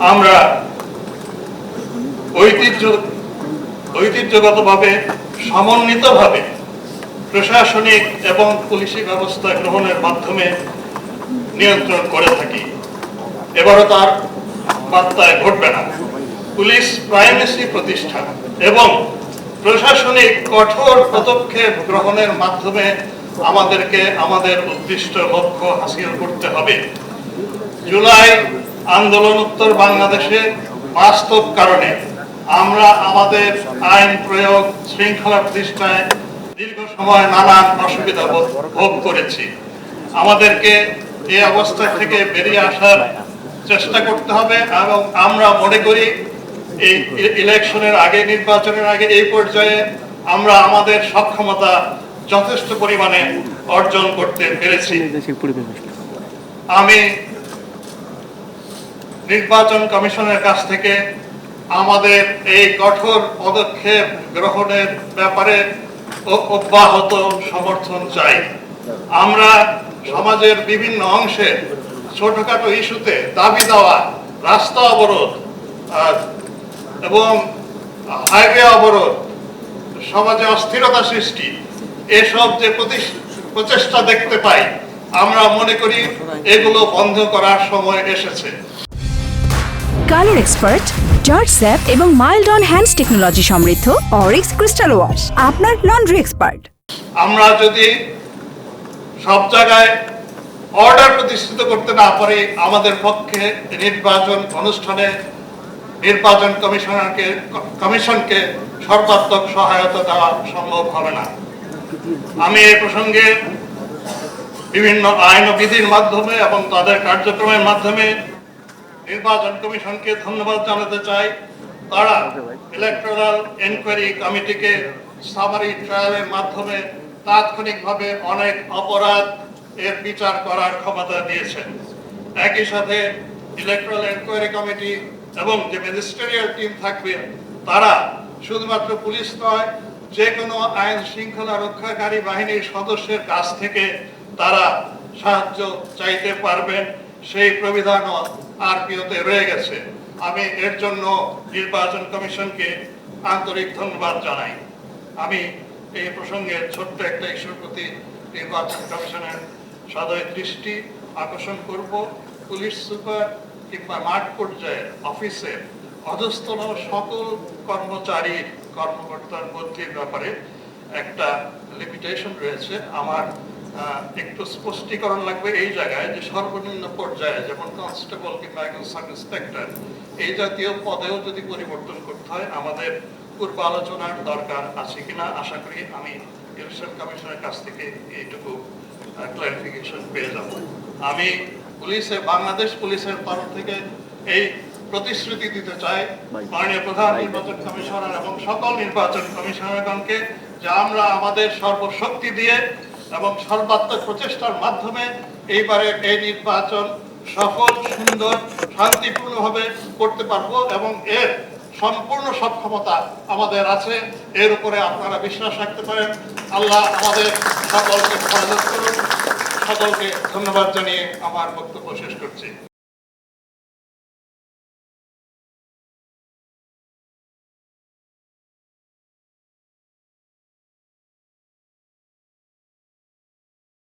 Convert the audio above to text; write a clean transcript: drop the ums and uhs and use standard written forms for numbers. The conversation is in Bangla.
আমরা ঐতিহ্যগতভাবে সমন্বিতভাবে প্রশাসনিক এবং পুলিশি ব্যবস্থা গ্রহণের মাধ্যমে নিয়ন্ত্রণ করে থাকি। এবারও তার বার্তায় ঘটবে না। পুলিশ প্রাইমেসি প্রতিষ্ঠা এবং প্রশাসনিক কঠোর পদক্ষেপ গ্রহণের মাধ্যমে আমাদেরকে আমাদের উদ্দিষ্ট লক্ষ্য হাসিল করতে হবে। জুলাই আন্দোলনোত্তর বাংলাদেশে বাস্তব কারণে আমরা আমাদের আইন প্রয়োগ শৃঙ্খলা প্রতিষ্ঠায় দীর্ঘ সময় নানান অসুবিধা ভোগ করেছি। আমাদেরকে এই অবস্থা থেকে বেরিয়ে আসার চেষ্টা করতে হবে এবং আমরা মনে করি এই ইলেকশনের আগে, নির্বাচনের আগে এই পর্যায়ে আমরা আমাদের সক্ষমতা যথেষ্ট পরিমাণে অর্জন করতে পেরেছি। আমি নির্বাচন কমিশনের কাছ থেকে আমাদের এই কঠোর পদক্ষেপ গ্রহণের ব্যাপারে অব্যাহত সমর্থন চাই। আমরা সমাজের বিভিন্ন অংশে ছোটখাটো ইস্যুতে দাবি দেওয়া, রাস্তা অবরোধ এবং হাইওয়ে অবরোধ, সমাজে অস্থিরতা সৃষ্টি, এসব যে প্রচেষ্টা দেখতে পাই, আমরা মনে করি এগুলো বন্ধ করার সময় এসেছে। কালার এক্সপার্ট, জর্জ স্যাপ এবং মাইল্ড অন হ্যান্ডস টেকনোলজি সমৃদ্ধ অরিক্স ক্রিস্টাল ওয়াশ আপনার লন্ড্রি এক্সপার্ট। আমরা যদি সব জায়গায় অর্ডার প্রতিষ্ঠিত করতে না পারি, আমাদের পক্ষে নির্বাচন অনুষ্ঠানে নির্বাচন কমিশনকে সর্বাত্মক সহায়তা দেওয়া সম্ভব হবে না। আমি এই প্রসঙ্গে বিভিন্ন আইন ও বিধির মাধ্যমে এবং তাদের কার্যক্রমের মাধ্যমে নির্বাচন কমিশনকে ধন্যবাদ জানাতে চাই। তারা ইলেকটোরাল এনকোয়ারি কমিটিকে সামারি ট্রায়ালের মাধ্যমে তাৎক্ষণিকভাবে অনেক অপরাধ এর বিচার করার ক্ষমতা দিয়েছেন। একই সাথে ইলেকটোরাল এনকোয়ারি কমিটি এবং যে ম্যাজিস্ট্রেরিয়াল টিম থাকবে, তারা শুধুমাত্র পুলিশ নয়, যে কোনো আইন শৃঙ্খলা রক্ষাকারী বাহিনীর সদস্যের কাছ থেকে তারা সাহায্য চাইতে পারবেন। সেই প্রবিধানও আরপিওতে রয়ে গেছে। আমি এর জন্য নির্বাচন কমিশনকে আন্তরিক ধন্যবাদ জানাই। আমি এই প্রসঙ্গে ছোট্ট একটা ইস্যুর প্রতি নির্বাচন কমিশনের সদয় দৃষ্টি আকর্ষণ করব। পুলিশ সুপার কিংবা মাঠ পর্যায়ের অফিসের অধস্তন সকল কর্মকর্তার বদলির ব্যাপারে একটা লিমিটেশন রয়েছে। আমার একটু স্পষ্টীকরণ লাগবে এই জায়গায় যে সর্বনিম্ন পর্যায়ে, যেমন কনস্টেবল কিংবা একজন সাব ইন্সপেক্টর, এই জাতীয় পদেও যদি পরিবর্তন করতে হয়, আমাদের পূর্ব আলোচনার দরকার আছে কিনা আশা করি আমি ইলেকশন কমিশনের কাছ থেকে এইটুকু ক্লারিফিকেশন পেয়ে যাব। আমি বাংলাদেশ পুলিশের তরফ থেকে এই প্রতিশ্রুতি দিতে চাই মাননীয় প্রধান নির্বাচন কমিশনার এবং সকল নির্বাচন কমিশনারগণকে যে আমরা আমাদের সর্বশক্তি দিয়ে এবং সর্বাত্মক প্রচেষ্টার মাধ্যমে এইবারের এই নির্বাচন সফল, সুন্দর, শান্তিপূর্ণভাবে করতে পারবো এবং এর সম্পূর্ণ সক্ষমতা আমাদের আছে। এর উপরে আপনারা বিশ্বাস রাখতে পারেন। আল্লাহ আমাদের সকলকে হেফাজত করুন। সকলকে ধন্যবাদ জানিয়ে আমার বক্তব্য শেষ করছি।